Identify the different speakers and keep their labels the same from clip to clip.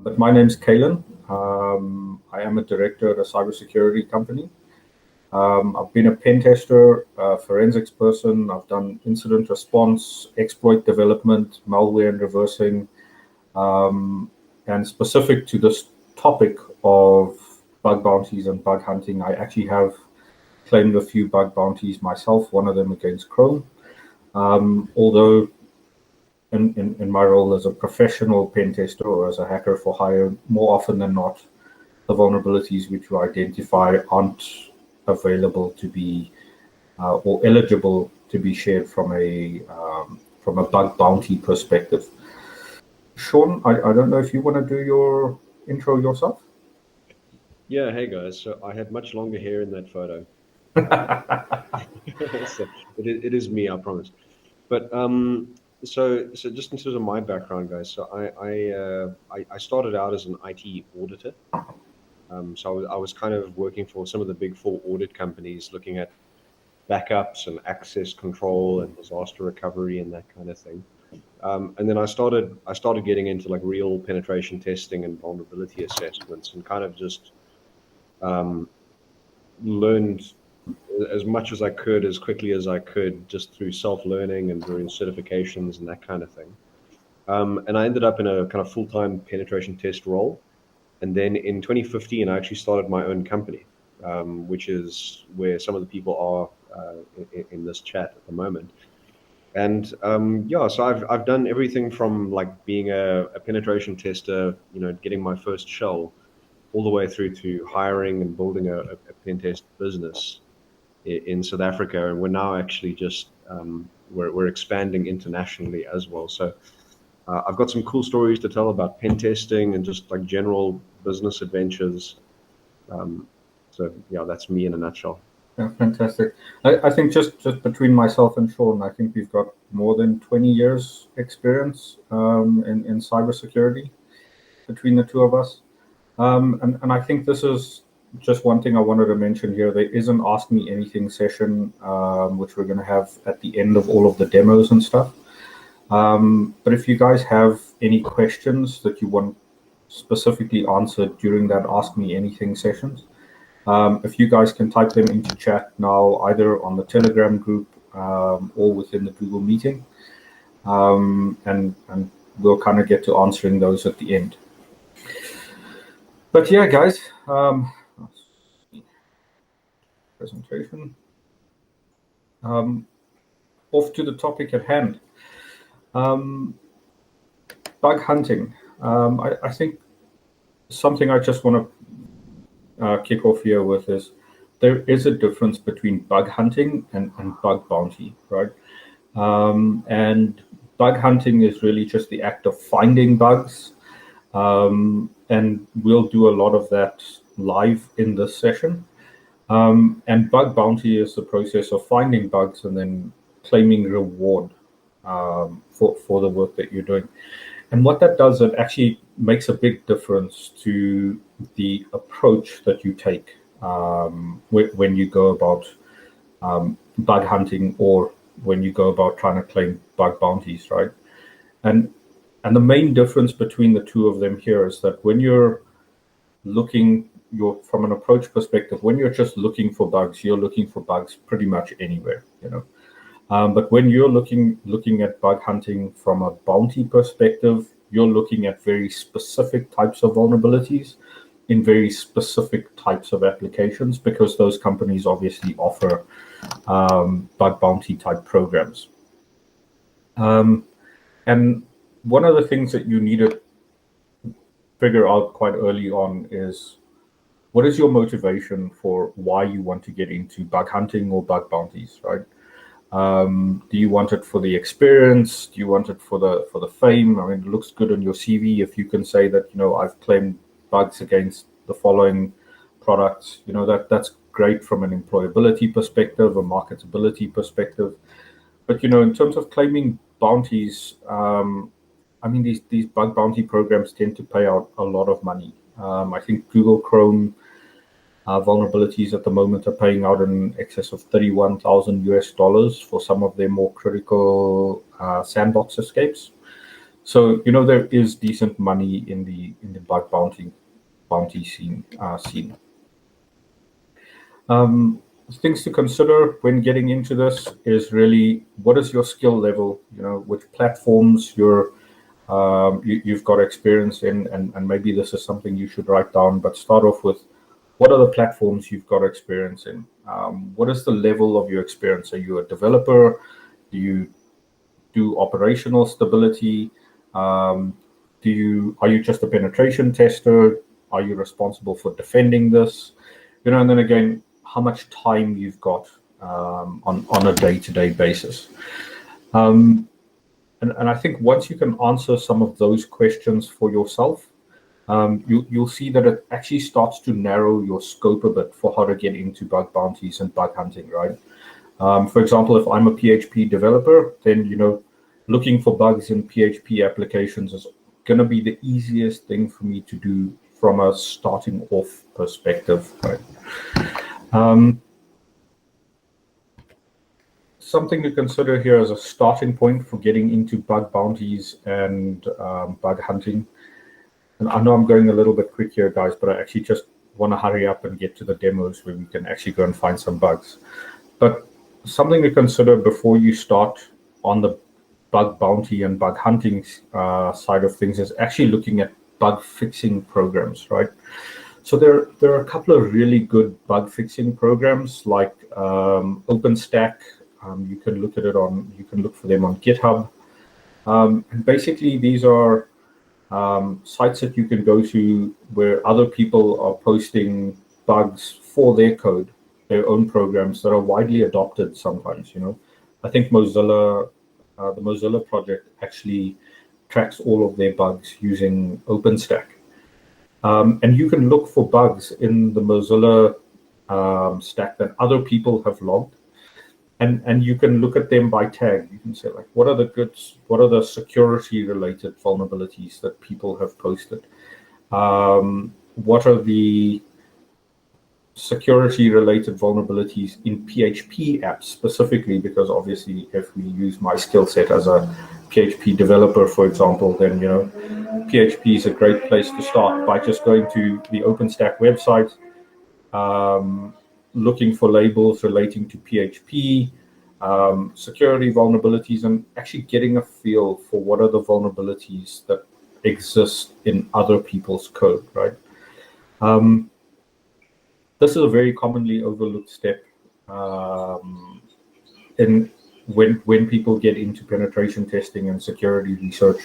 Speaker 1: But my name's Kalen. I am a director at a cybersecurity company. I've been a pen tester, a forensics person. I've done incident response, exploit development, malware and reversing. And specific to this topic of bug bounties and bug hunting, I actually have claimed a few bug bounties myself, one of them against Chrome. Although in my role as a professional pen tester or as a hacker for hire, more often than not, the vulnerabilities which we identify aren't available to be or eligible to be shared from a bug bounty perspective. Sean, I don't know if you want to do your intro yourself.
Speaker 2: Yeah, hey guys. So I had much longer hair in that photo. So it is me, I promise. But so just in terms of my background, guys. So I started out as an IT auditor. So I was kind of working for some of the big four audit companies, looking at backups and access control and disaster recovery and that kind of thing. And then I started getting into like real penetration testing and vulnerability assessments, and kind of just um, learned as much as I could, as quickly as I could, just through self-learning and various certifications and that kind of thing. And I ended up in a kind of full-time penetration test role. And then in 2015, I actually started my own company, which is where some of the people are in this chat at the moment. And yeah, so I've done everything from like being a penetration tester, getting my first shell, all the way through to hiring and building a pen test business in South Africa, and we're now actually just we're expanding internationally as well. So I've got some cool stories to tell about pen testing and just like general business adventures. Um, so yeah, that's me in a nutshell.
Speaker 1: Yeah, fantastic. I think just between myself and Sean, I think we've got more than 20 years experience in cybersecurity between the two of us. And I think this is just one thing I wanted to mention here. There is an Ask Me Anything session, which we're going to have at the end of all of the demos and stuff. But if you guys have any questions that you want specifically answered during that Ask Me Anything sessions, if you guys can type them into chat now, either on the Telegram group or within the Google meeting, and we'll kind of get to answering those at the end. But yeah, guys, presentation. Off to the topic at hand. Bug hunting. I think something I just want to kick off here with is there is a difference between bug hunting and bug bounty, right? And bug hunting is really just the act of finding bugs. And we'll do a lot of that live in this session. And bug bounty is the process of finding bugs and then claiming reward for the work that you're doing. And what that does, it actually makes a big difference to the approach that you take when you go about bug hunting or when you go about trying to claim bug bounties, right? And the main difference between the two of them here is that when you're looking, from an approach perspective, when you're just looking for bugs, you're looking for bugs pretty much anywhere, But when you're looking at bug hunting from a bounty perspective, you're looking at very specific types of vulnerabilities in very specific types of applications, because those companies obviously offer bug bounty type programs. And one of the things that you need to figure out quite early on is, what is your motivation for why you want to get into bug hunting or bug bounties, right? Do you want it for the experience? Do you want it for the fame? I mean, it looks good on your CV if you can say that, I've claimed bugs against the following products. That's great from an employability perspective, a marketability perspective. But, in terms of claiming bounties, I mean, these bug bounty programs tend to pay out a lot of money. I think Google Chrome vulnerabilities at the moment are paying out in excess of $31,000 for some of their more critical sandbox escapes. So there is decent money in the bug bounty scene. Things to consider when getting into this is really, what is your skill level? Which platforms you've got experience in, and maybe this is something you should write down. But start off with, what are the platforms you've got experience in? What is the level of your experience? Are you a developer? Do you do operational stability? Are you just a penetration tester? Are you responsible for defending this? And then again, how much time you've got on a day-to-day basis. And I think once you can answer some of those questions for yourself, you'll see that it actually starts to narrow your scope a bit for how to get into bug bounties and bug hunting, right? For example, if I'm a PHP developer, then looking for bugs in PHP applications is going to be the easiest thing for me to do from a starting off perspective, right? Something to consider here as a starting point for getting into bug bounties and bug hunting. And I know I'm going a little bit quick here, guys, but I actually just want to hurry up and get to the demos where we can actually go and find some bugs. But something to consider before you start on the bug bounty and bug hunting side of things is actually looking at bug fixing programs, right? So there are a couple of really good bug fixing programs like OpenStack. You can look for them on GitHub. And basically, these are sites that you can go to where other people are posting bugs for their code, their own programs that are widely adopted sometimes. I think the Mozilla project actually tracks all of their bugs using OpenStack. And you can look for bugs in the Mozilla stack that other people have logged. And you can look at them by tag. You can say, like, what are the security related vulnerabilities that people have posted? What are the security related vulnerabilities in PHP apps specifically? Because obviously, if we use my skill set as a PHP developer, for example, then PHP is a great place to start by just going to the OpenStack website, looking for labels relating to PHP, security vulnerabilities, and actually getting a feel for what are the vulnerabilities that exist in other people's code, right? This is a very commonly overlooked step in when people get into penetration testing and security research,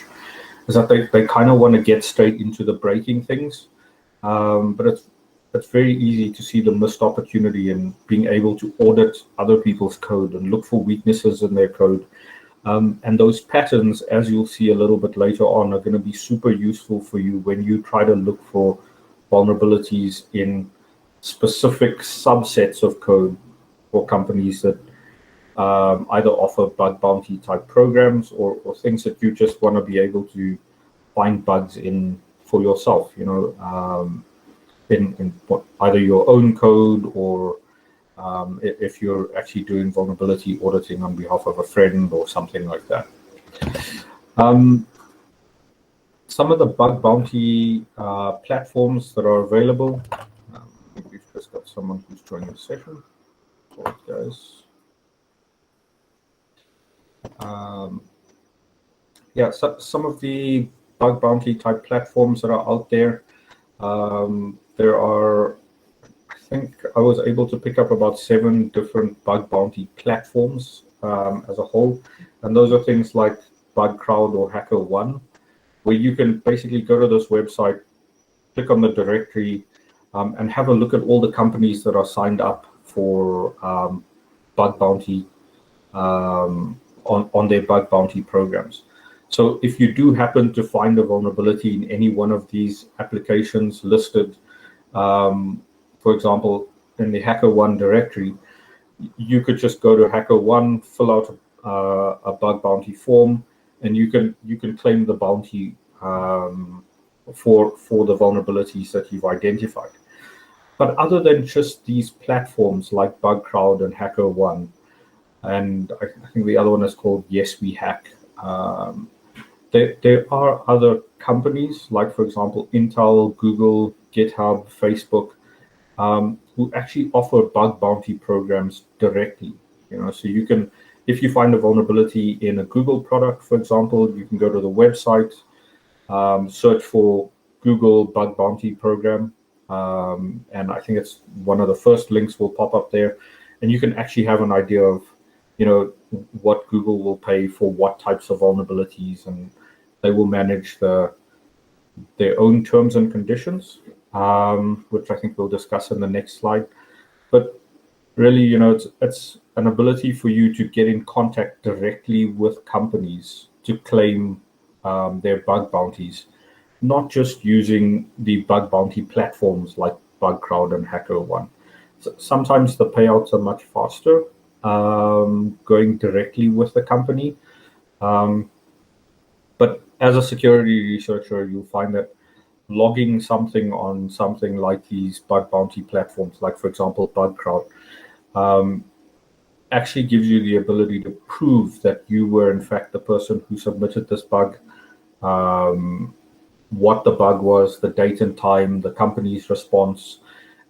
Speaker 1: is that they kind of want to get straight into the breaking things, but it's very easy to see the missed opportunity in being able to audit other people's code and look for weaknesses in their code. And those patterns, as you'll see a little bit later on, are going to be super useful for you when you try to look for vulnerabilities in specific subsets of code for companies that either offer bug bounty type programs or things that you just want to be able to find bugs in for yourself, in either your own code or if you're actually doing vulnerability auditing on behalf of a friend or something like that. Some of the bug bounty platforms that are available. I think we've just got someone who's joining the session. Sorry, guys. So some of the bug bounty type platforms that are out there. There are, I think I was able to pick up about 7 different bug bounty platforms as a whole. And those are things like BugCrowd or HackerOne, where you can basically go to this website, click on the directory, and have a look at all the companies that are signed up for bug bounty on their bug bounty programs. So if you do happen to find a vulnerability in any one of these applications listed, for example, in the HackerOne directory, you could just go to HackerOne, fill out a bug bounty form, and you can claim the bounty for the vulnerabilities that you've identified. But other than just these platforms like BugCrowd and HackerOne, and I think the other one is called Yes We Hack. There are other companies, like, for example, Intel, Google, GitHub, Facebook, who actually offer bug bounty programs directly. So you can, if you find a vulnerability in a Google product, for example, you can go to the website, search for Google bug bounty program, and I think it's one of the first links will pop up there, and you can actually have an idea of, what Google will pay for what types of vulnerabilities, and they will manage their own terms and conditions, which I think we'll discuss in the next slide. But really, it's an ability for you to get in contact directly with companies to claim their bug bounties, not just using the bug bounty platforms like BugCrowd and HackerOne. So sometimes the payouts are much faster going directly with the company. But as a security researcher, you'll find that logging something on something like these bug bounty platforms, like, for example, BugCrowd, actually gives you the ability to prove that you were, in fact, the person who submitted this bug, what the bug was, the date and time, the company's response.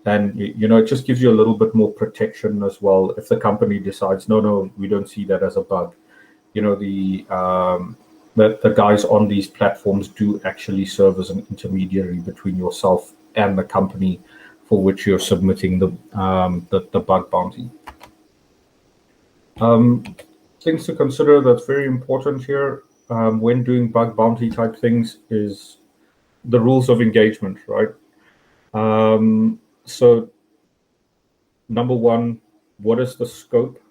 Speaker 1: And, it just gives you a little bit more protection as well. If the company decides, no, we don't see that as a bug, the guys on these platforms do actually serve as an intermediary between yourself and the company for which you're submitting the bug bounty. Things to consider that's very important here when doing bug bounty type things is the rules of engagement, right? So number one, what is the scope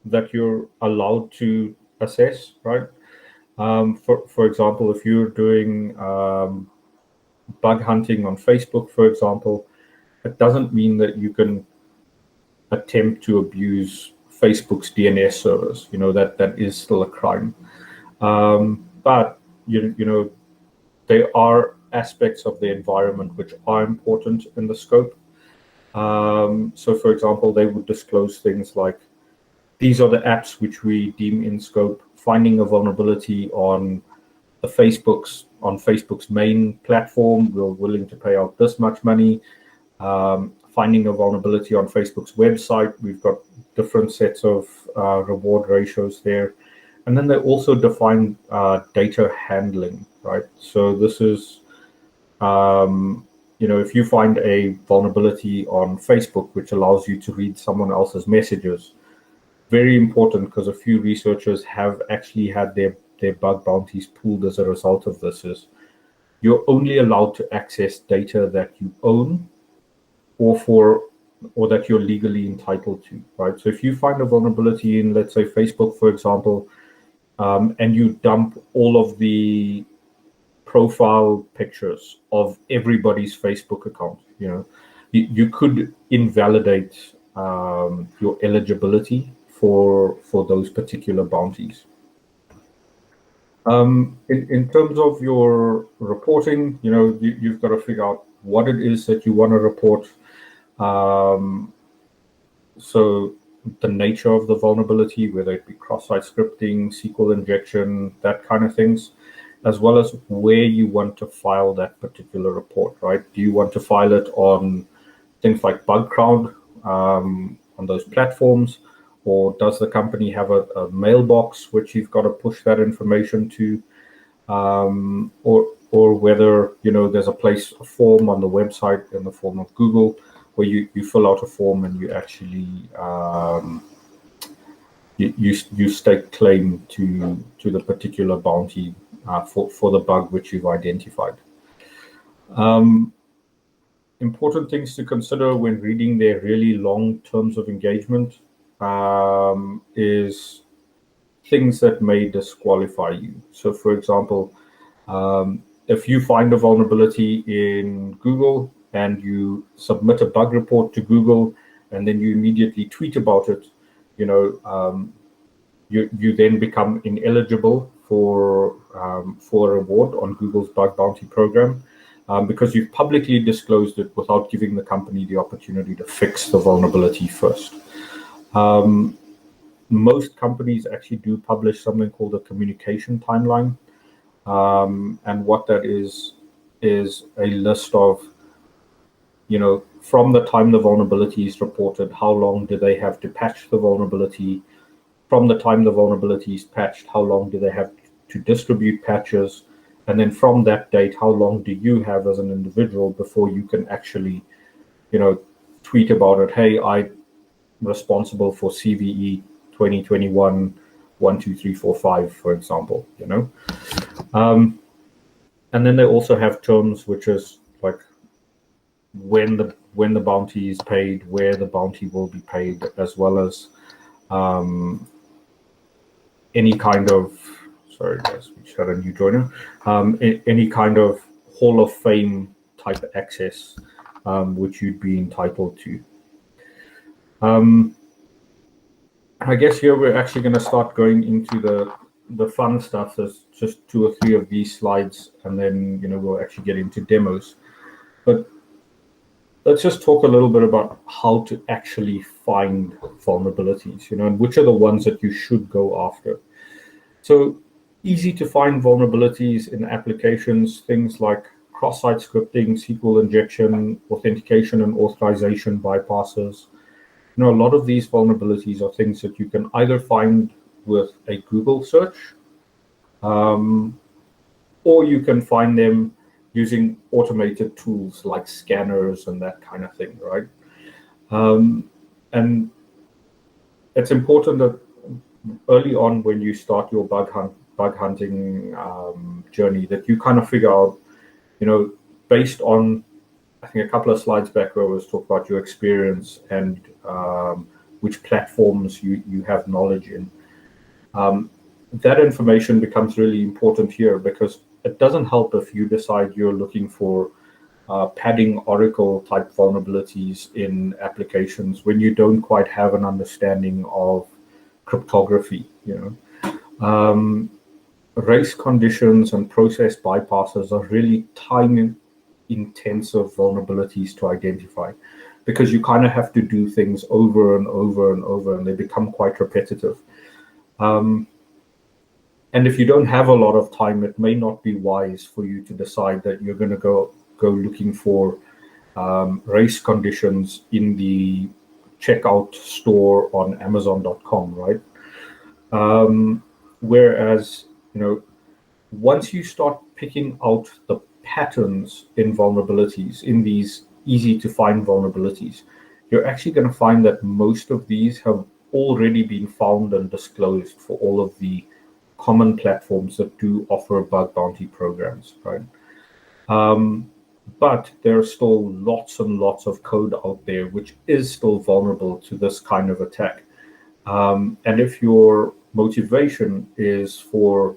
Speaker 1: that you're allowed to assess, right? For example, if you're doing bug hunting on Facebook, for example, it doesn't mean that you can attempt to abuse Facebook's DNS servers. That is still a crime. But there are aspects of the environment which are important in the scope. So, for example, they would disclose things like, these are the apps which we deem in scope. Finding a vulnerability on Facebook's main platform, we're willing to pay out this much money. Finding a vulnerability on Facebook's website, we've got different sets of reward ratios there. And then they also define data handling, right? So this is, if you find a vulnerability on Facebook which allows you to read someone else's messages, very important, because a few researchers have actually had their bug bounties pulled as a result of this, is you're only allowed to access data that you own or that you're legally entitled to, right? So if you find a vulnerability in, let's say, Facebook, for example, and you dump all of the profile pictures of everybody's Facebook account, you could invalidate your eligibility for those particular bounties. In terms of your reporting, you've got to figure out what it is that you want to report. So the nature of the vulnerability, whether it be cross-site scripting, SQL injection, that kind of things, as well as where you want to file that particular report, right? Do you want to file it on things like BugCrowd, on those platforms, or does the company have a mailbox which you've got to push that information to, or whether there's a form on the website in the form of Google where you fill out a form and you actually you stake claim to the particular bounty for the bug which you've identified. Important things to consider when reading their really long terms of engagement is things that may disqualify you. So, for example, if you find a vulnerability in Google and you submit a bug report to Google and then you immediately tweet about it, you then become ineligible for a reward on Google's bug bounty program because you've publicly disclosed it without giving the company the opportunity to fix the vulnerability first. Most companies actually do publish something called a communication timeline. And what that is a list of, from the time the vulnerability is reported, how long do they have to patch the vulnerability? From the time the vulnerability is patched, how long do they have to distribute patches? And then from that date, how long do you have as an individual before you can actually, tweet about it? Hey, I'm responsible for CVE 2021 12345, for example. And then they also have terms which is like when the bounty is paid, where the bounty will be paid, as well as any kind of, sorry guys, we just had a new joiner, any kind of Hall of Fame type access which you'd be entitled to. I guess here we're actually going to start going into the fun stuff. There's just 2 or 3 of these slides, and then we'll actually get into demos. But let's just talk a little bit about how to actually find vulnerabilities, and which are the ones that you should go after. So easy to find vulnerabilities in applications, things like cross-site scripting, SQL injection, authentication and authorization bypasses. A lot of these vulnerabilities are things that you can either find with a Google search, or you can find them using automated tools like scanners and that kind of thing, right? And it's important that early on when you start your bug hunting journey, that you kind of figure out, based on, I think a couple of slides back where I was talking about your experience and which platforms you have knowledge in. That information becomes really important here, because it doesn't help if you decide you're looking for padding Oracle type vulnerabilities in applications when you don't quite have an understanding of cryptography. Race conditions and process bypasses are really time intensive vulnerabilities to identify, because you kind of have to do things over and over and over, and they become quite repetitive. And if you don't have a lot of time, it may not be wise for you to decide that you're going to go looking for race conditions in the checkout store on Amazon.com, right? Whereas, once you start picking out the patterns in vulnerabilities, in these easy to find vulnerabilities, you're actually going to find that most of these have already been found and disclosed for all of the common platforms that do offer bug bounty programs, right? But there are still lots and lots of code out there which is still vulnerable to this kind of attack. And if your motivation is for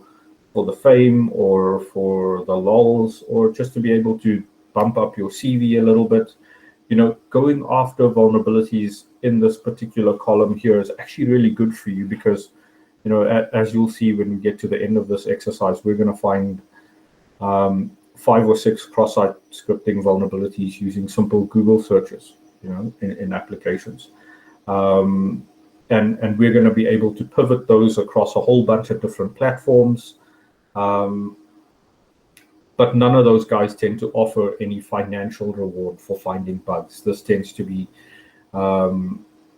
Speaker 1: the fame or for the lols, or just to be able to bump up your CV a little bit, going after vulnerabilities in this particular column here is actually really good for you, because as you'll see when we get to the end of this exercise, we're going to find 5 or 6 cross-site scripting vulnerabilities using simple Google searches, in applications. And we're going to be able to pivot those across a whole bunch of different platforms. But none of those guys tend to offer any financial reward for finding bugs. This tends to be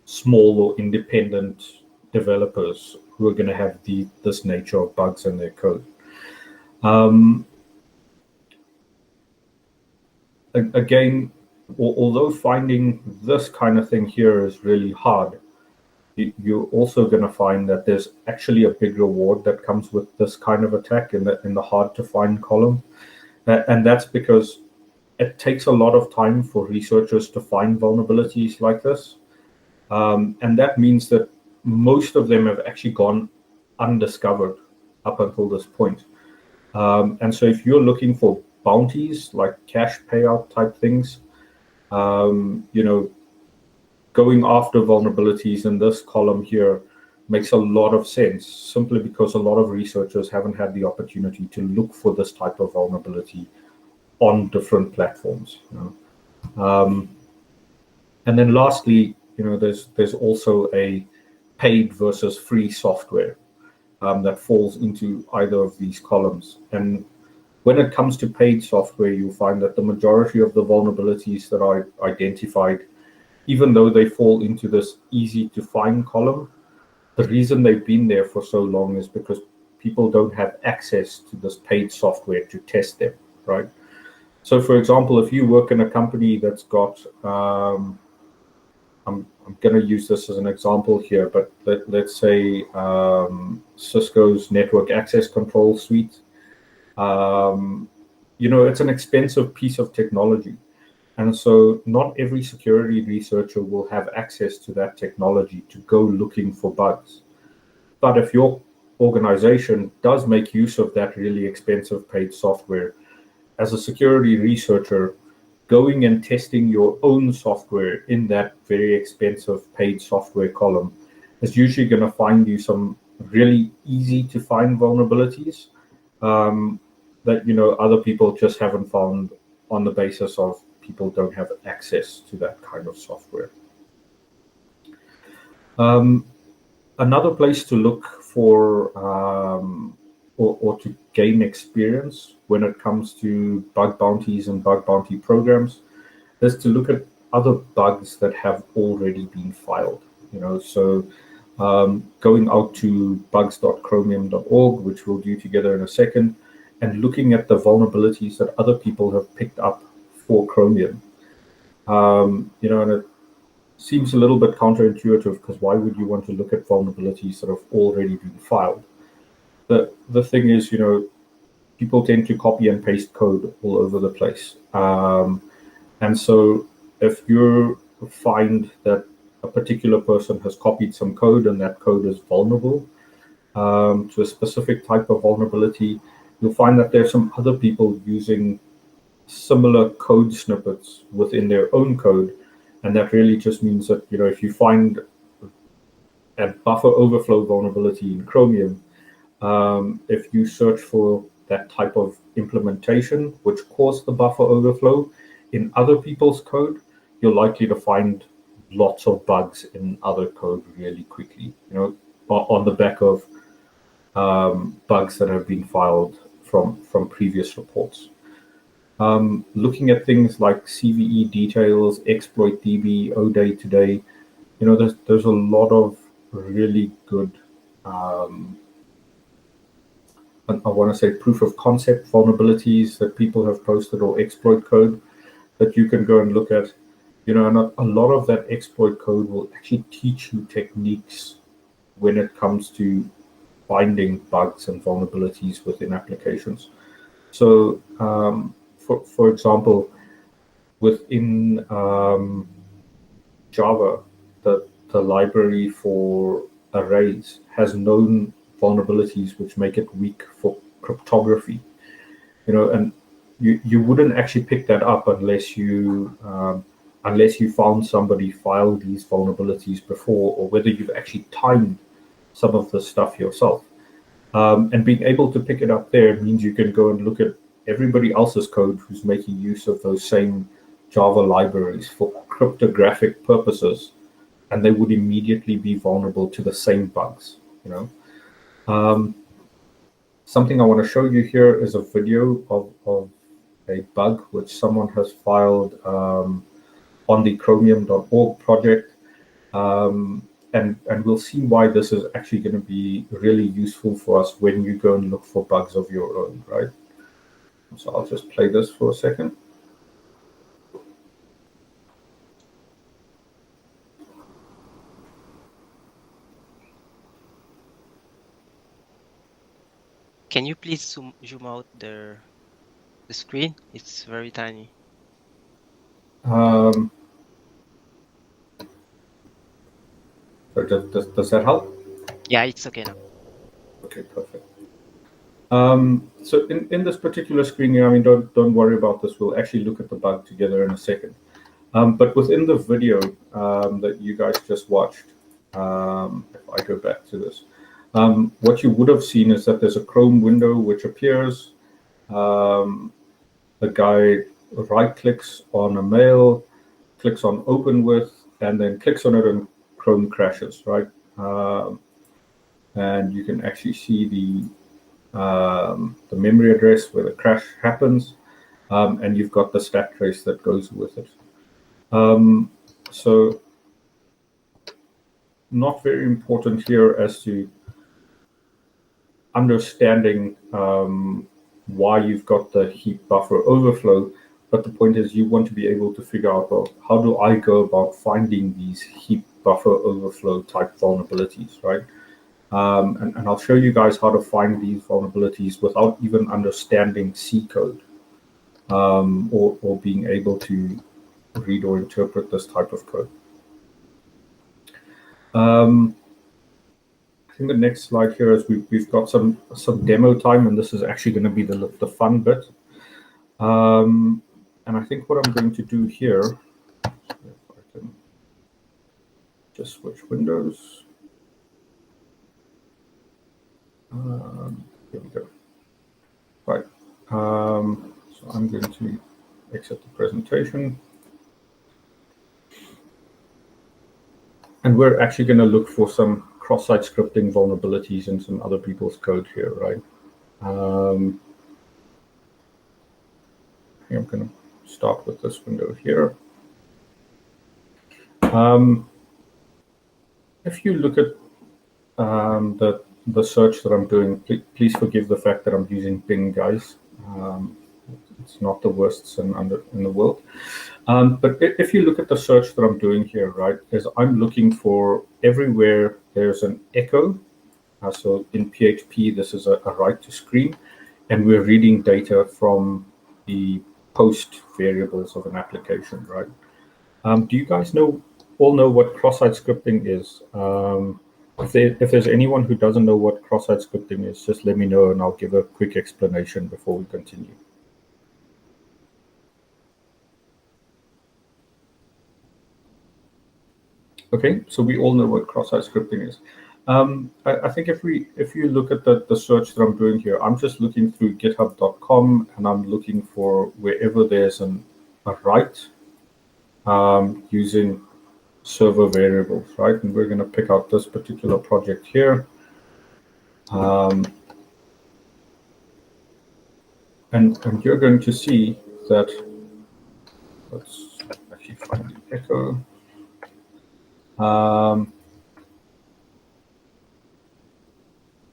Speaker 1: small or independent developers who are going to have this nature of bugs in their code. Again, although finding this kind of thing here is really hard, you're also going to find that there's actually a big reward that comes with this kind of attack in the hard to find column. And that's because it takes a lot of time for researchers to find vulnerabilities like this. And that means that most of them have actually gone undiscovered up until this point. And so if you're looking for bounties, like cash payout type things, going after vulnerabilities in this column here makes a lot of sense, simply because a lot of researchers haven't had the opportunity to look for this type of vulnerability on different platforms. And then lastly, there's also a paid versus free software. that falls into either of these columns. And when it comes to paid software, you'll find that the majority of the vulnerabilities that are identified, even though they fall into this easy to find column, the reason they've been there for so long is because people don't have access to this paid software to test them, right? So, for example, if you work in a company that's got, I'm going to use this as an example here, but let's say Cisco's network access control suite. It's an expensive piece of technology. And so not every security researcher will have access to that technology to go looking for bugs. But if your organization does make use of that really expensive paid software, as a security researcher, going and testing your own software in that very expensive paid software column is usually going to find you some really easy to find vulnerabilities that other people just haven't found on the basis of people don't have access to that kind of software. Another place to look for or to gain experience when it comes to bug bounties and bug bounty programs is to look at other bugs that have already been filed. So going out to bugs.chromium.org, which we'll do together in a second, and looking at the vulnerabilities that other people have picked up for Chromium. And it seems a little bit counterintuitive, because why would you want to look at vulnerabilities that have already been filed? The thing is, people tend to copy and paste code all over the place. And so if you find that a particular person has copied some code and that code is vulnerable to a specific type of vulnerability, you'll find that there's some other people using similar code snippets within their own code. And that really just means that, if you find a buffer overflow vulnerability in Chromium, if you search for that type of implementation which caused the buffer overflow in other people's code, you're likely to find lots of bugs in other code really quickly, on the back of bugs that have been filed from previous reports. Looking at things like CVE details, exploit DB, ODay today, there's a lot of really good, I want to say, proof of concept vulnerabilities that people have posted, or exploit code that you can go and look at. And a lot of that exploit code will actually teach you techniques when it comes to finding bugs and vulnerabilities within applications. So, for example, within Java, the library for arrays has known vulnerabilities which make it weak for cryptography. And you wouldn't actually pick that up unless you found somebody filed these vulnerabilities before, or whether you've actually timed some of the stuff yourself. And being able to pick it up there means you can go and look at everybody else's code who's making use of those same Java libraries for cryptographic purposes, and they would immediately be vulnerable to the same bugs. Something I want to show you here is a video of a bug which someone has filed on the chromium.org project. And we'll see why this is actually going to be really useful for us when you go and look for bugs of your own, right? So I'll just play this for a second.
Speaker 3: Can you please zoom out the screen? It's very tiny.
Speaker 1: So does that help?
Speaker 3: Yeah, it's okay now.
Speaker 1: Okay, perfect. So in this particular screen here, don't worry about this. We'll actually look at the bug together in a second. But within the video that you guys just watched, if I go back to this, what you would have seen is that there's a Chrome window which appears. The guy right-clicks on a mail, clicks on Open With, and then clicks on it, and Chrome crashes, right? and you can actually see the memory address where the crash happens, and you've got the stack trace that goes with it. So not very important here as to understanding why you've got the heap buffer overflow, but the point is you want to be able to figure out, well, how do I go about finding these heap buffer overflow type vulnerabilities, right? And I'll show you guys how to find these vulnerabilities without even understanding C code, or being able to read or interpret this type of code. I think the next slide here is we've got some demo time, and this is actually going to be the fun bit. And I think what I'm going to do here, if I can just switch windows. Here we go. Right. So I'm going to exit the presentation. And we're actually going to look for some cross-site scripting vulnerabilities in some other people's code here, right? I'm going to start with this window here. If you look at the search that I'm doing, please forgive the fact that I'm using Bing, guys. It's not the worst in the world. But if you look at the search that I'm doing here, right, is I'm looking for everywhere there's an echo. So in PHP, this is a write to screen, and we're reading data from the post variables of an application, right? Do you guys all know what cross-site scripting is? If there's anyone who doesn't know what cross-site scripting is, just let me know and I'll give a quick explanation before we continue. Okay, so we all know what cross-site scripting is. I think if you look at the search that I'm doing here, I'm just looking through github.com, and I'm looking for wherever there's a write using server variables, right? And we're going to pick out this particular project here. And you're going to see that, let's actually find the echo.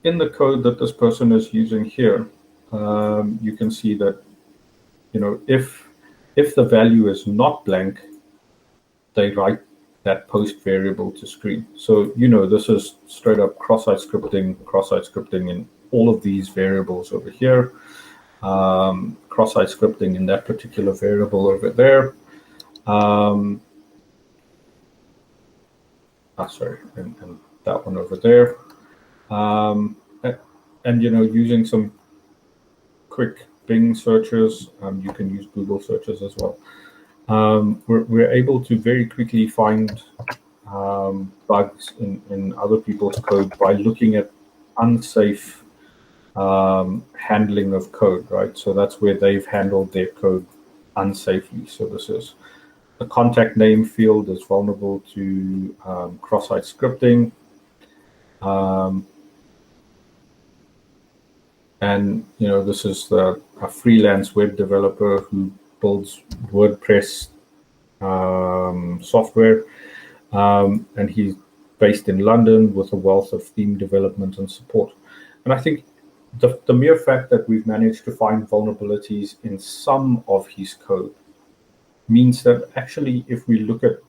Speaker 1: In the code that this person is using here, you can see that, if the value is not blank, they write that post variable to screen. So, this is straight up cross-site scripting in all of these variables over here, cross-site scripting in that particular variable over there. Sorry, and that one over there. And using some quick Bing searches, you can use Google searches as well. We're able to very quickly find bugs in other people's code by looking at unsafe handling of code, right? So that's where they've handled their code unsafely. So this is the contact name field is vulnerable to cross-site scripting. And this is a freelance web developer who builds WordPress software, and he's based in London with a wealth of theme development and support. And I think the mere fact that we've managed to find vulnerabilities in some of his code means that actually, if we look at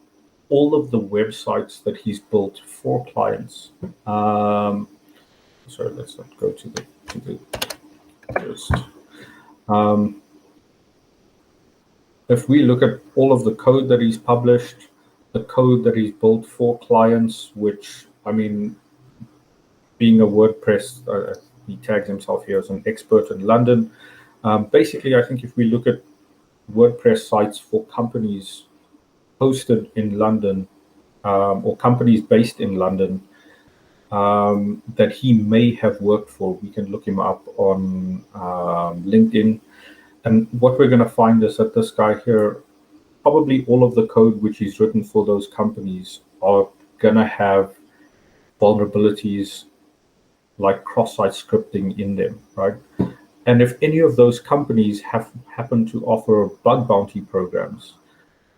Speaker 1: all of the websites that he's built for clients, sorry, let's not go to the list. If we look at all of the code that he's published, the code that he's built for clients, which, I mean, being a WordPress, he tags himself here as an expert in London. Basically, I think if we look at WordPress sites for companies hosted in London, or companies based in London, that he may have worked for, we can look him up on LinkedIn. And what we're going to find is that this guy here, probably all of the code which he's written for those companies are going to have vulnerabilities like cross-site scripting in them, right? And if any of those companies happen to offer bug bounty programs,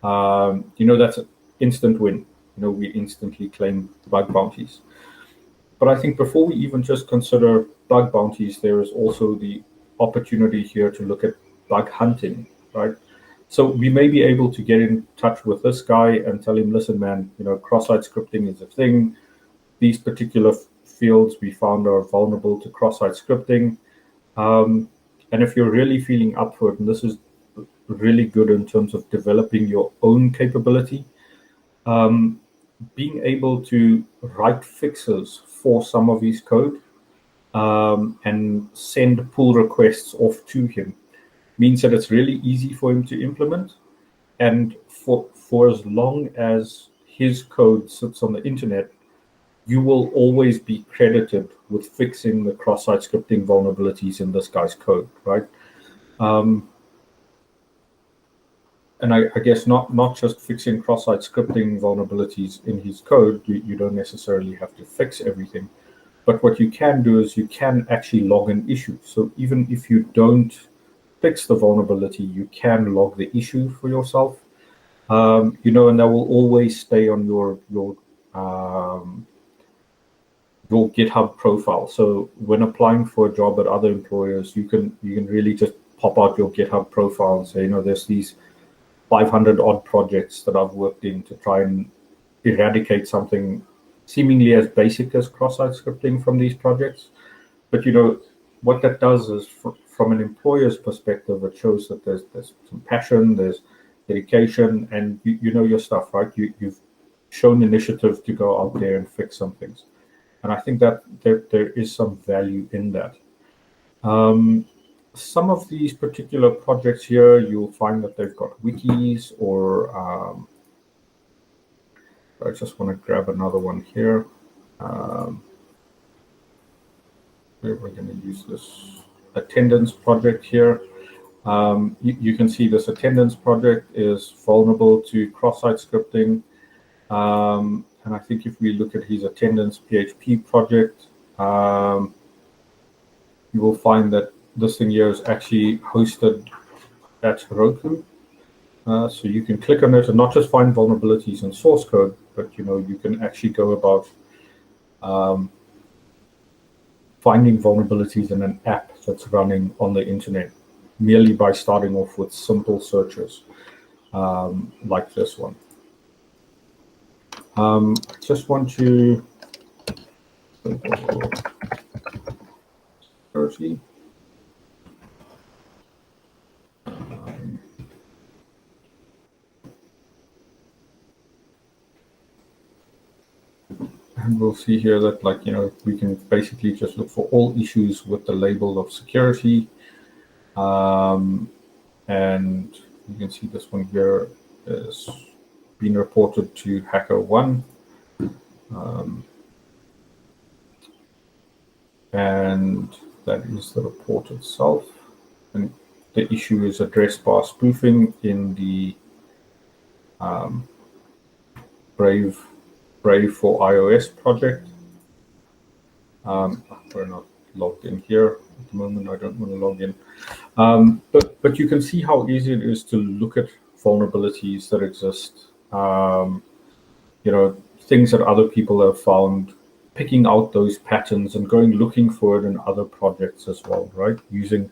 Speaker 1: that's an instant win. We instantly claim bug bounties. But I think before we even just consider bug bounties, there is also the opportunity here to look at bug hunting, right? So we may be able to get in touch with this guy and tell him, listen, man, cross-site scripting is a thing. These particular fields we found are vulnerable to cross-site scripting. And if you're really feeling up for it, and this is really good in terms of developing your own capability, being able to write fixes for some of his code and send pull requests off to him means that it's really easy for him to implement. And for as long as his code sits on the internet, you will always be credited with fixing the cross-site scripting vulnerabilities in this guy's code, right? And I guess not just fixing cross-site scripting vulnerabilities in his code, you don't necessarily have to fix everything. But what you can do is you can actually log an issue. So even if you don't fix the vulnerability, you can log the issue for yourself. And that will always stay on your GitHub profile. So when applying for a job at other employers, you can really just pop out your GitHub profile and say, there's these 500 odd projects that I've worked in to try and eradicate something seemingly as basic as cross-site scripting from these projects. But what that does is, from an employer's perspective, it shows that there's some passion, there's dedication, and you know your stuff, right? You've shown initiative to go out there and fix some things. And I think that there is some value in that. Some of these particular projects here, you'll find that they've got wikis, or I just want to grab another one here. We're going to use this attendance project here. You can see this attendance project is vulnerable to cross-site scripting. And I think if we look at his attendance PHP project, you will find that this thing here is actually hosted at Heroku. So you can click on it and not just find vulnerabilities in source code, but you can actually go about finding vulnerabilities in an app that's running on the internet, merely by starting off with simple searches like this one. I just want to firstly, and we'll see here that, we can basically just look for all issues with the label of security. And you can see this one here is being reported to HackerOne. And that is the report itself. And the issue is addressed by spoofing in the Brave for iOS project. We're not logged in here at the moment. I don't want to log in. But you can see how easy it is to look at vulnerabilities that exist. Things that other people have found, picking out those patterns and going looking for it in other projects as well, right? Using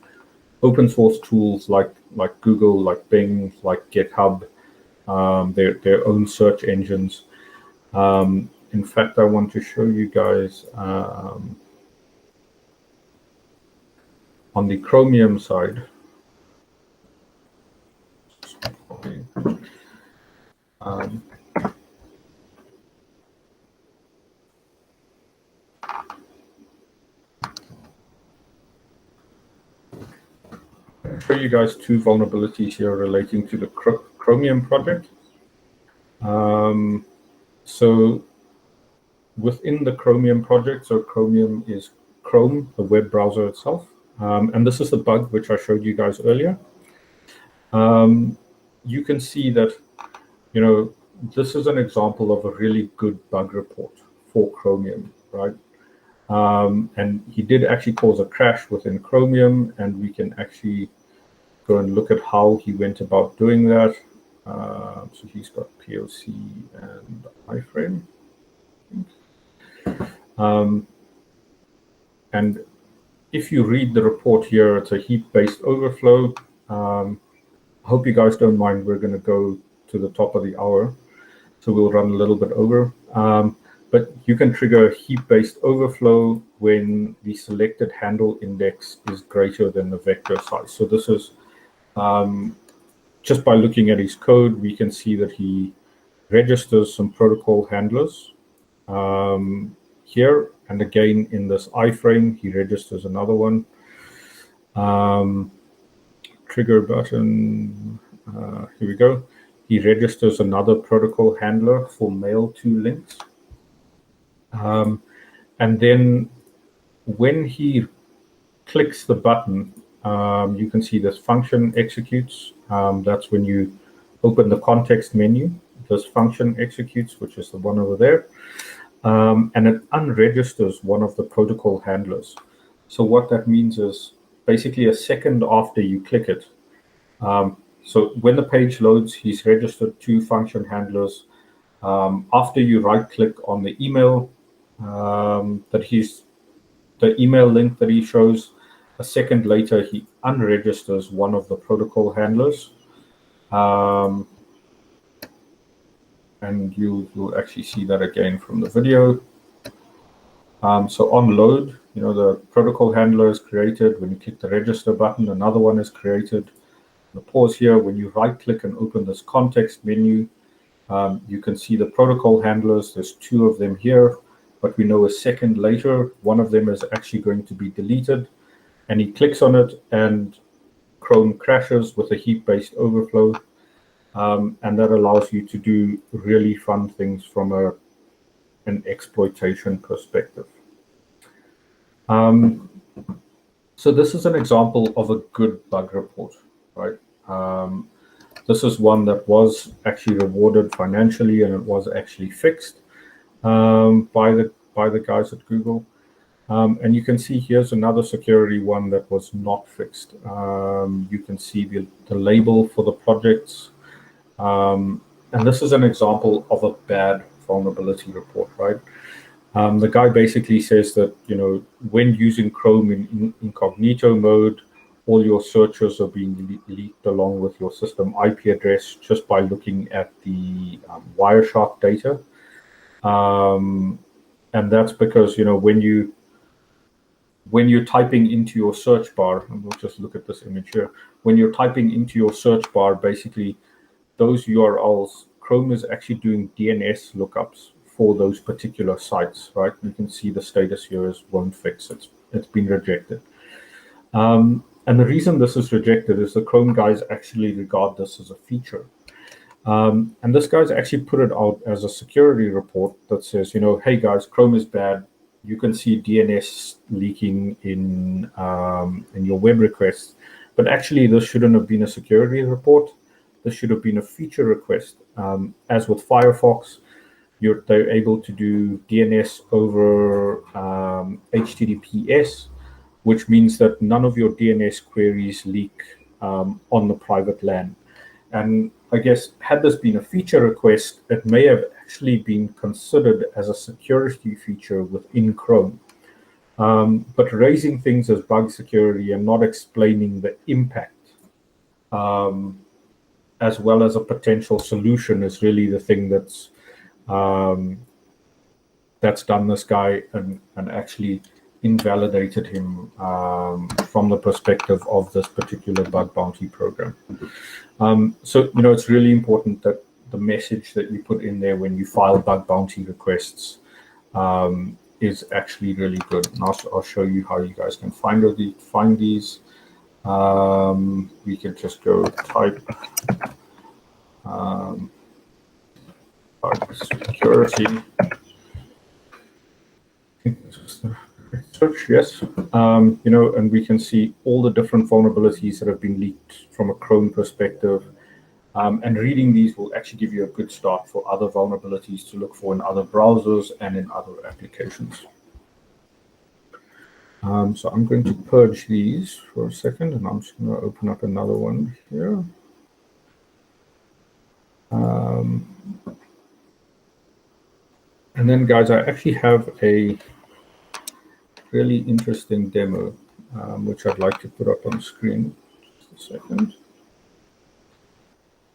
Speaker 1: open source tools like Google, like Bing, like GitHub, their own search engines. In fact, I want to show you guys on the Chromium side. I'll show you guys two vulnerabilities here relating to the Chromium project. So within the Chromium project, so Chromium is Chrome, the web browser itself. And this is the bug which I showed you guys earlier. You can see that, this is an example of a really good bug report for Chromium, right? And he did actually cause a crash within Chromium, and we can actually go and look at how he went about doing that. So he's got POC and iframe. And if you read the report here, it's a heap-based overflow. I hope you guys don't mind. We're going to go to the top of the hour, so we'll run a little bit over. But you can trigger a heap-based overflow when the selected handle index is greater than the vector size. So this is just by looking at his code, we can see that he registers some protocol handlers here. And again, in this iframe, he registers another one. Trigger button, here we go. He registers another protocol handler for mail to links. And then when he clicks the button, you can see this function executes. That's when you open the context menu. This function executes, which is the one over there. And it unregisters one of the protocol handlers. So what that means is basically a second after you click it. So when the page loads, he's registered 2 function handlers. After you right-click on the email the email link that he shows, a second later he unregisters one of the protocol handlers. And you'll actually see that again from the video. So on load, the protocol handler is created. When you click the register button, another one is created. The pause here, when you right click and open this context menu, you can see the protocol handlers. There's 2 of them here, but we know a second later, one of them is actually going to be deleted. And he clicks on it and Chrome crashes with a heap-based overflow. And that allows you to do really fun things from an exploitation perspective. So this is an example of a good bug report, right? This is one that was actually rewarded financially, and it was actually fixed by the guys at Google. And you can see here's another security one that was not fixed. You can see the label for the projects. And this is an example of a bad vulnerability report, right? The guy basically says that, when using Chrome in incognito mode, all your searches are being leaked along with your system IP address just by looking at the Wireshark data. And that's because, when you're typing into your search bar, and we'll just look at this image here, when you're typing into your search bar, basically those URLs, Chrome is actually doing DNS lookups for those particular sites, right? You can see the status here is won't fix. It's been rejected. And the reason this is rejected is the Chrome guys actually regard this as a feature. And this guy's actually put it out as a security report that says, hey guys, Chrome is bad. You can see DNS leaking in your web requests. But actually, this shouldn't have been a security report. This should have been a feature request. As with Firefox, they're able to do DNS over HTTPS, which means that none of your DNS queries leak on the private LAN. And I guess had this been a feature request, it may have actually been considered as a security feature within Chrome. But raising things as bug security and not explaining the impact as well as a potential solution is really the thing that's done this guy and actually invalidated him from the perspective of this particular bug bounty program. So, it's really important that the message that you put in there when you file bug bounty requests is actually really good. And I'll show you how you guys can find these. We can just go type security. Search, yes, and we can see all the different vulnerabilities that have been leaked from a Chrome perspective. And reading these will actually give you a good start for other vulnerabilities to look for in other browsers and in other applications. So I'm going to purge these for a second, and I'm just going to open up another one here. And then, guys, I actually have a really interesting demo, which I'd like to put up on screen. Just a second.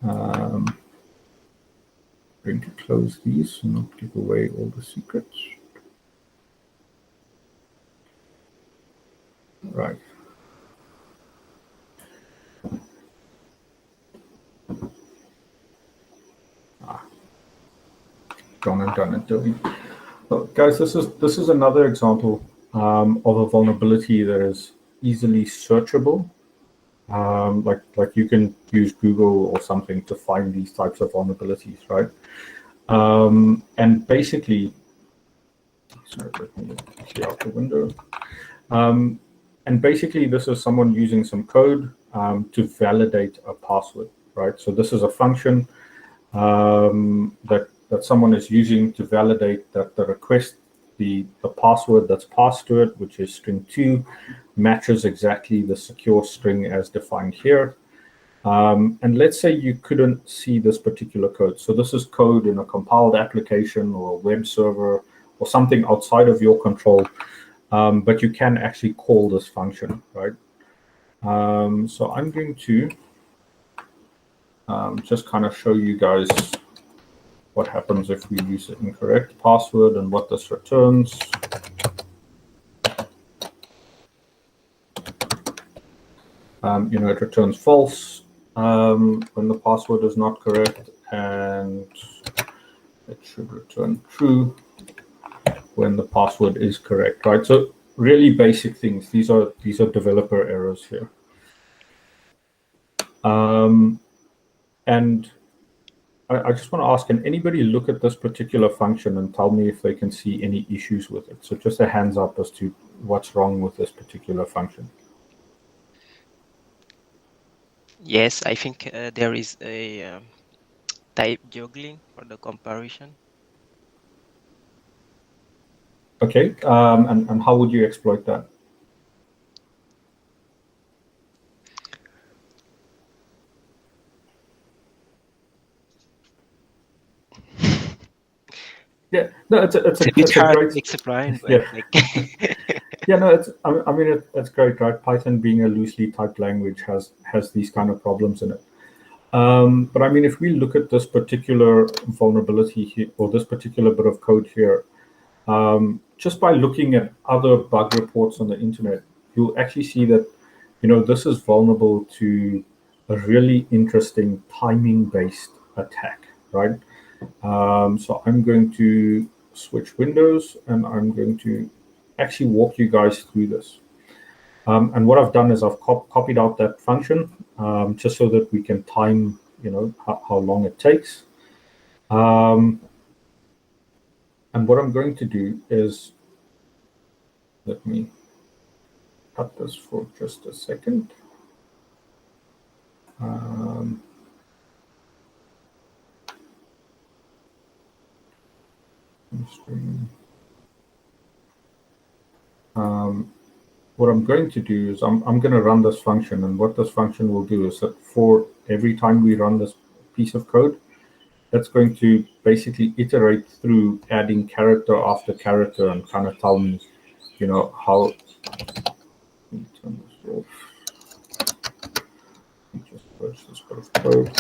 Speaker 1: I'm going to close these and not give away all the secrets. Right. Gone and done it, Toby. Well, guys, this is another example of a vulnerability that is easily searchable. Like you can use Google or something to find these types of vulnerabilities, right? And basically, sorry, let me see out the window. And basically, this is someone using some code to validate a password, right? So this is a function that someone is using to validate that the request, the password that's passed to it, which is string 2, matches exactly the secure string as defined here. And let's say you couldn't see this particular code. So this is code in a compiled application or a web server or something outside of your control, but you can actually call this function, right? So I'm going to just kind of show you guys what happens if we use the incorrect password and what this returns. It returns false when the password is not correct, and it should return true when the password is correct, right? So really basic things. These are developer errors here. And I just want to ask, can anybody look at this particular function and tell me if they can see any issues with it? So just a hands up as to what's wrong with this particular function.
Speaker 3: Yes, I think there is a type juggling for the comparison.
Speaker 1: Okay, and how would you exploit that? Yeah, no, it's a
Speaker 3: bit hard
Speaker 1: great
Speaker 3: to explain, but
Speaker 1: yeah.
Speaker 3: like
Speaker 1: Yeah, no, I mean it's great, right? Python being a loosely typed language has these kind of problems in it. But I mean, if we look at this particular vulnerability here, or this particular bit of code here, just by looking at other bug reports on the internet, you'll actually see that, this is vulnerable to a really interesting timing-based attack, right? So I'm going to switch windows, and I'm going to actually walk you guys through this. And what I've done is I've copied out that function just so that we can time, how long it takes. And what I'm going to do is, let me cut this for just a second. What I'm going to do is I'm going to run this function, and what this function will do is that for every time we run this piece of code, that's going to basically iterate through adding character after character and kind of tell me, how. Let me turn this off. Let me just purge this bit of code.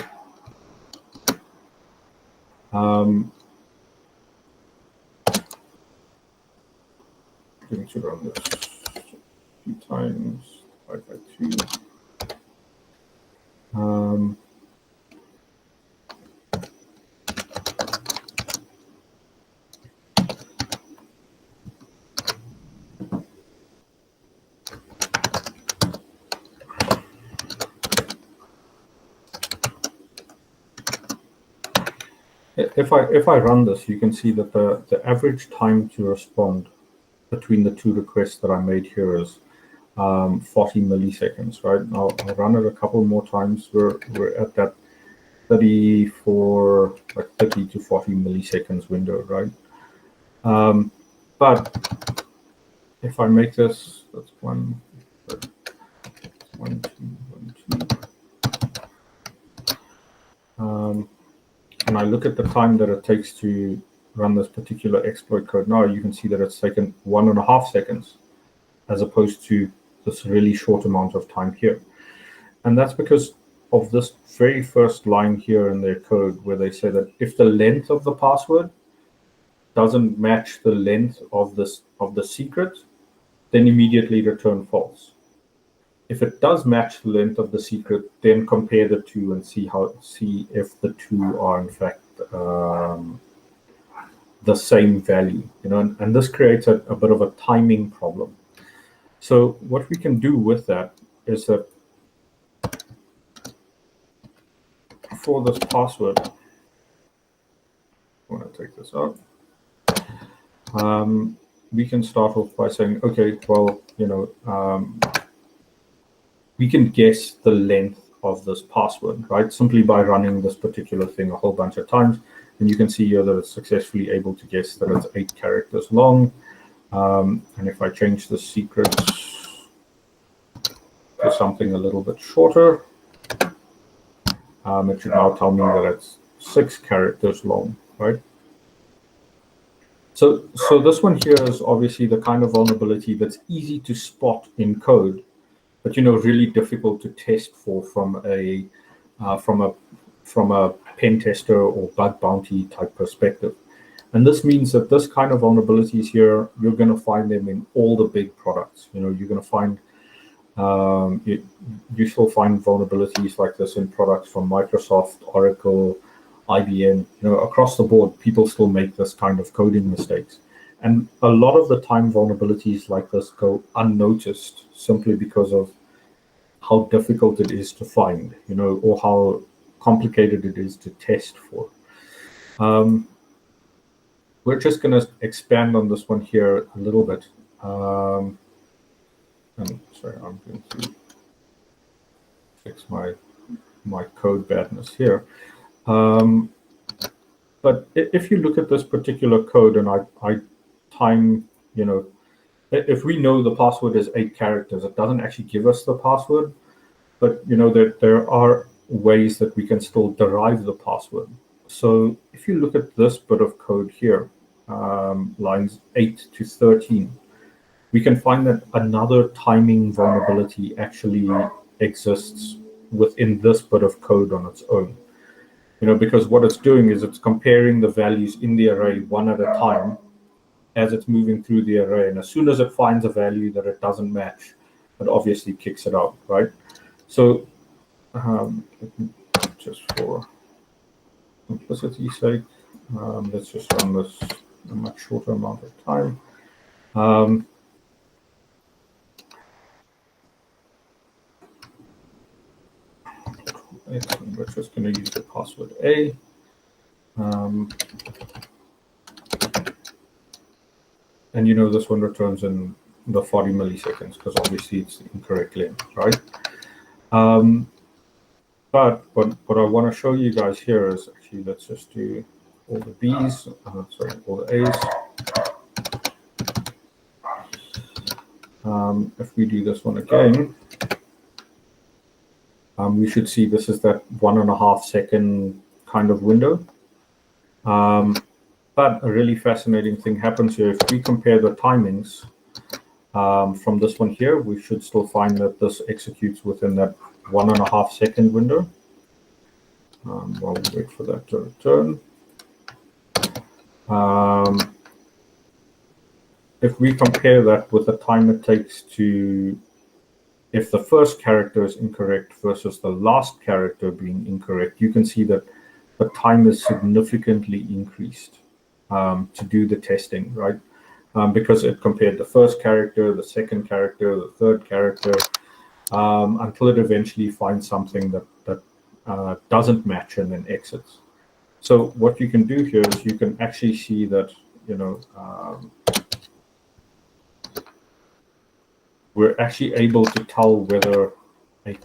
Speaker 1: Going to run this a few times, 5 by 2. If I run this, you can see that the average time to respond between the two requests that I made here is 40 milliseconds, right? I'll run it a couple more times. We're at that 30 to 40 milliseconds window, right? But if I make this, that's 1, 1, 2, 1, 2. And I look at the time that it takes to run this particular exploit code now, you can see that it's taken 1.5 seconds as opposed to this really short amount of time here. And that's because of this very first line here in their code where they say that if the length of the password doesn't match the length of the secret, then immediately return false. If it does match the length of the secret, then compare the two and see if the two are in fact the same value. And this creates a bit of a timing problem. So what we can do with that is that for this password, I want to take this out. We can start off by saying, okay, well, we can guess the length of this password, right? Simply by running this particular thing a whole bunch of times. And you can see here that it's successfully able to guess that it's 8 characters long. And if I change the secret to something a little bit shorter, it should now tell me that it's 6 characters long, right? So this one here is obviously the kind of vulnerability that's easy to spot in code, but really difficult to test for from a pen tester or bug bounty type perspective. And this means that this kind of vulnerabilities here, you're going to find them in all the big products. You're going to find you still find vulnerabilities like this in products from Microsoft, Oracle, IBM. Across the board, people still make this kind of coding mistakes. And a lot of the time, vulnerabilities like this go unnoticed simply because of how difficult it is to find, or how complicated it is to test for. We're just going to expand on this one here a little bit. And sorry, I'm going to fix my code badness here. But if you look at this particular code and I time, if we know the password is 8 characters, it doesn't actually give us the password, but there are ways that we can still derive the password. So if you look at this bit of code here, lines 8 to 13, we can find that another timing vulnerability actually exists within this bit of code on its own. Because what it's doing is it's comparing the values in the array one at a time as it's moving through the array. And as soon as it finds a value that it doesn't match, it obviously kicks it out, right? So just for simplicity's sake, let's just run this a much shorter amount of time. We're just going to use the password A. And this one returns in the 40 milliseconds because obviously it's the incorrect length, right? But what I want to show you guys here is actually, let's just do all the B's, all the A's. If we do this one again, we should see this is that 1.5 second kind of window. But a really fascinating thing happens here. If we compare the timings from this one here, we should still find that this executes within that 1.5 second window. While we wait for that to return. If we compare that with the time it takes to, if the first character is incorrect versus the last character being incorrect, you can see that the time is significantly increased to do the testing, right? Because it compared the first character, the second character, the third character, until it eventually finds something that doesn't match and then exits. So what you can do here is you can actually see that, we're actually able to tell whether a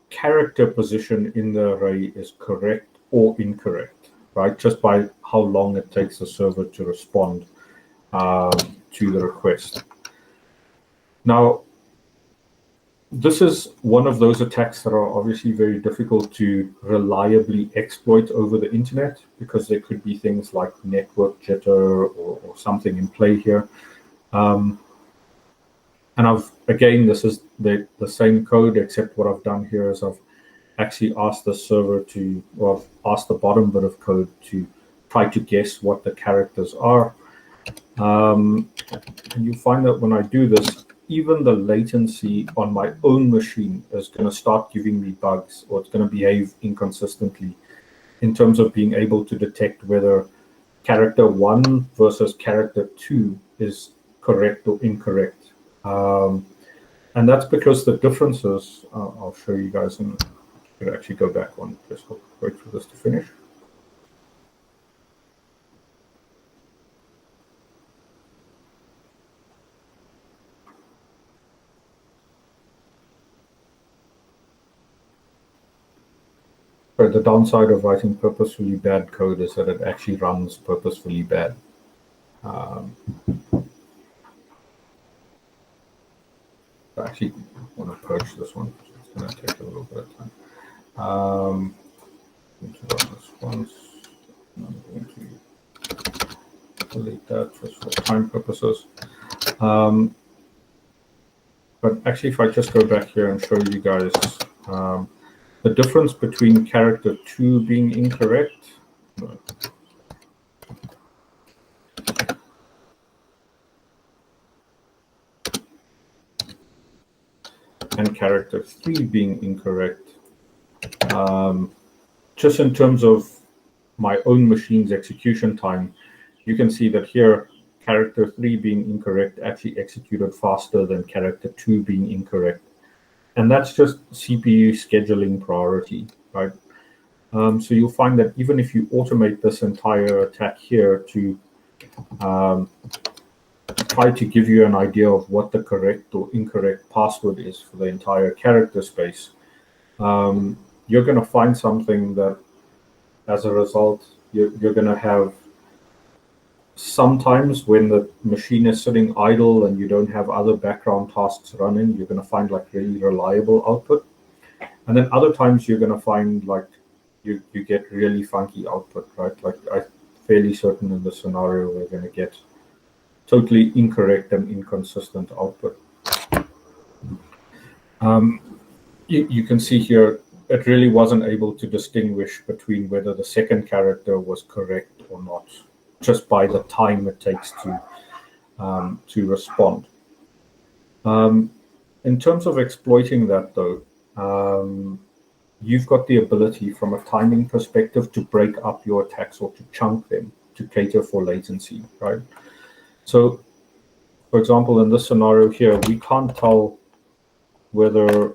Speaker 1: character position in the array is correct or incorrect, right? Just by how long it takes the server to respond to the request. Now, this is one of those attacks that are obviously very difficult to reliably exploit over the internet, because there could be things like network jitter or something in play here. And again, this is the same code, except what I've done here is I've actually asked the server to, or asked the bottom bit of code to try to guess what the characters are. And you find that when I do this, even the latency on my own machine is going to start giving me bugs, or it's going to behave inconsistently in terms of being able to detect whether character 1 versus character 2 is correct or incorrect. And that's because the differences, I'll show you guys, and I'm actually go back one, just wait for this to finish. But the downside of writing purposefully bad code is that it actually runs purposefully bad. I actually want to purge this one. It's going to take a little bit of time. I'm going to run this once. I'm going to delete that just for time purposes. But actually, if I just go back here and show you guys the difference between character 2 being incorrect. And character 3 being incorrect. Just in terms of my own machine's execution time, you can see that here, character 3 being incorrect actually executed faster than character 2 being incorrect. And that's just CPU scheduling priority, right? So you'll find that even if you automate this entire attack here to try to give you an idea of what the correct or incorrect password is for the entire character space, you're going to find something that, as a result, you're going to have sometimes when the machine is sitting idle and you don't have other background tasks running, you're going to find like really reliable output. And then other times you're going to find like you get really funky output, right? Like I'm fairly certain in this scenario we're going to get totally incorrect and inconsistent output. You can see here it really wasn't able to distinguish between whether the second character was correct or not, just by the time it takes to respond. In terms of exploiting that, though, you've got the ability from a timing perspective to break up your attacks or to chunk them to cater for latency, right? So, for example, in this scenario here, we can't tell whether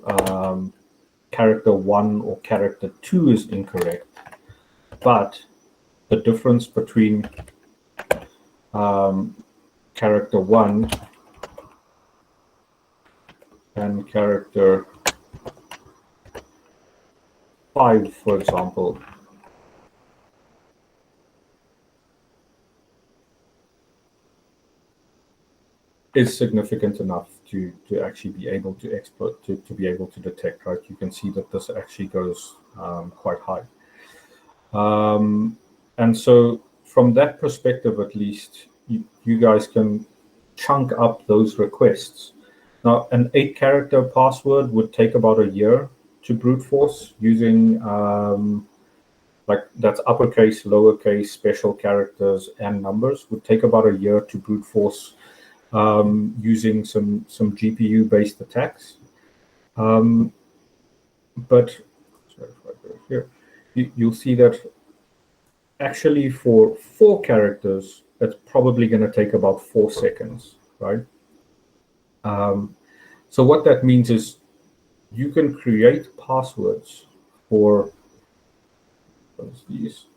Speaker 1: character 1 or character 2 is incorrect, but the difference between character 1 and character 5, for example, is significant enough to actually be able to exploit, to be able to detect, right? You can see that this actually goes quite high. And so from that perspective, at least, you guys can chunk up those requests. Now, an 8-character password would take about a year to brute force using like that's uppercase, lowercase, special characters, and numbers. Would take about a year to brute force using some GPU-based attacks. But sorry, if I go here, you'll see that actually for 4 characters, it's probably going to take about 4 seconds, right? So what that means is you can create passwords for these.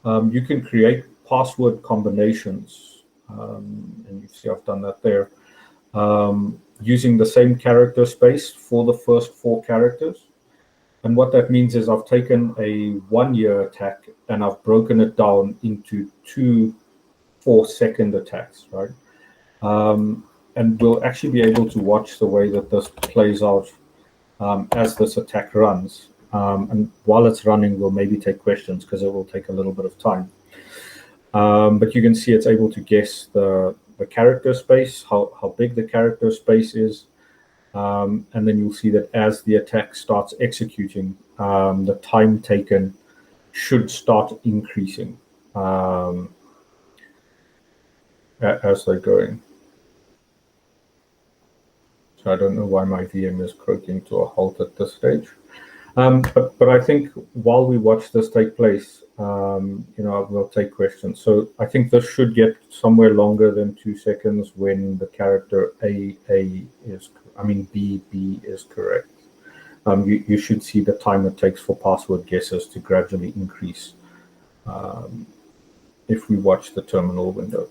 Speaker 1: You can create password combinations, and you see I've done that there, using the same character space for the first 4 characters. And what that means is I've taken a 1-year attack and I've broken it down into 2 4-second attacks, right? and we'll actually be able to watch the way that this plays out as this attack runs. And while it's running, we'll maybe take questions because it will take a little bit of time. But you can see it's able to guess the character space, how big the character space is. And then you'll see that as the attack starts executing, the time taken should start increasing as they're going. So I don't know why my VM is croaking to a halt at this stage. But I think while we watch this take place, we'll take questions. So I think this should get somewhere longer than 2 seconds when the character B is correct. You should see the time it takes for password guesses to gradually increase if we watch the terminal window.